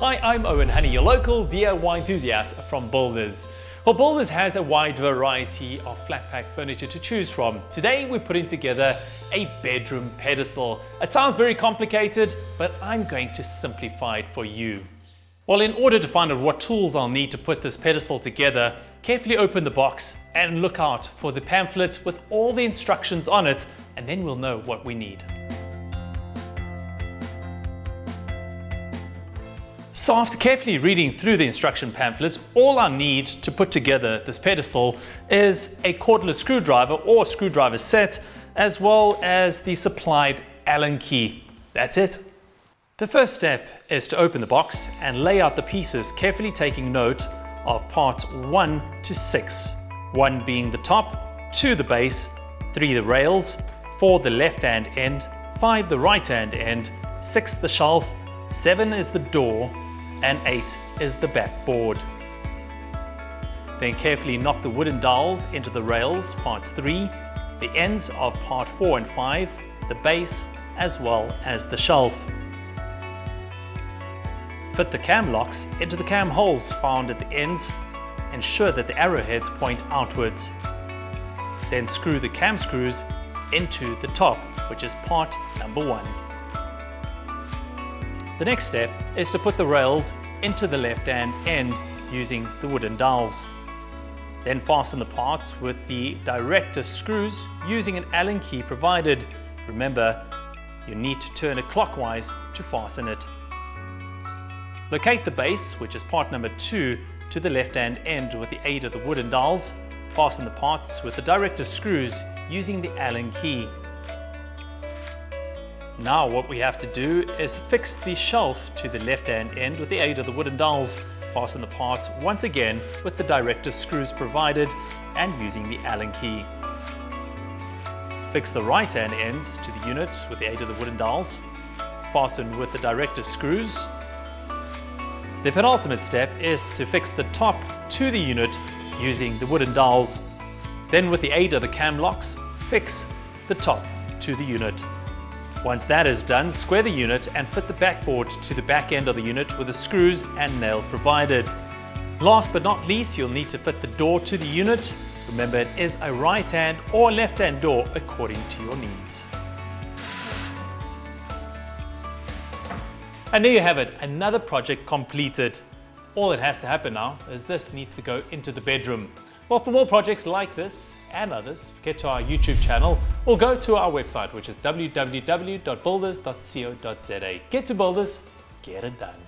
Hi, I'm Owen Honey, your local DIY enthusiast from Builders. Well, Builders has a wide variety of flat pack furniture to choose from. Today we're putting together a bedroom pedestal. It sounds very complicated, but I'm going to simplify it for you. Well, in order to find out what tools I'll need to put this pedestal together, carefully open the box and look out for the pamphlet with all the instructions on it, and then we'll know what we need. So after carefully reading through the instruction pamphlet, all I need to put together this pedestal is a cordless screwdriver or screwdriver set, as well as the supplied Allen key. That's it. The first step is to open the box and lay out the pieces, carefully taking note of parts 1 to 6. 1 being the top, 2 the base, 3 the rails, 4 the left-hand end, 5 the right-hand end, 6 the shelf, 7 is the door, and 8 is the backboard. Then carefully knock the wooden dowels into the rails, parts 3, the ends of part 4 and 5, the base, as well as the shelf. Fit the cam locks into the cam holes found at the ends. Ensure that the arrowheads point outwards. Then screw the cam screws into the top, which is part number 1. The next step is to put the rails into the left-hand end using the wooden dowels. Then fasten the parts with the director screws using an Allen key provided. Remember, you need to turn it clockwise to fasten it. Locate the base, which is part number 2, to the left-hand end with the aid of the wooden dowels. Fasten the parts with the director screws using the Allen key. Now what we have to do is fix the shelf to the left-hand end with the aid of the wooden dowels. Fasten the parts once again with the director screws provided and using the Allen key. Fix the right-hand ends to the unit with the aid of the wooden dowels. Fasten with the director screws. The penultimate step is to fix the top to the unit using the wooden dowels. Then with the aid of the cam locks, fix the top to the unit. Once that is done, square the unit and fit the backboard to the back end of the unit with the screws and nails provided. Last but not least, you'll need to fit the door to the unit. Remember, it is a right-hand or left-hand door according to your needs. And there you have it, another project completed. All that has to happen now is this needs to go into the bedroom. Well, for more projects like this and others, get to our YouTube channel or go to our website, which is www.builders.co.za. Get to Builders, get it done.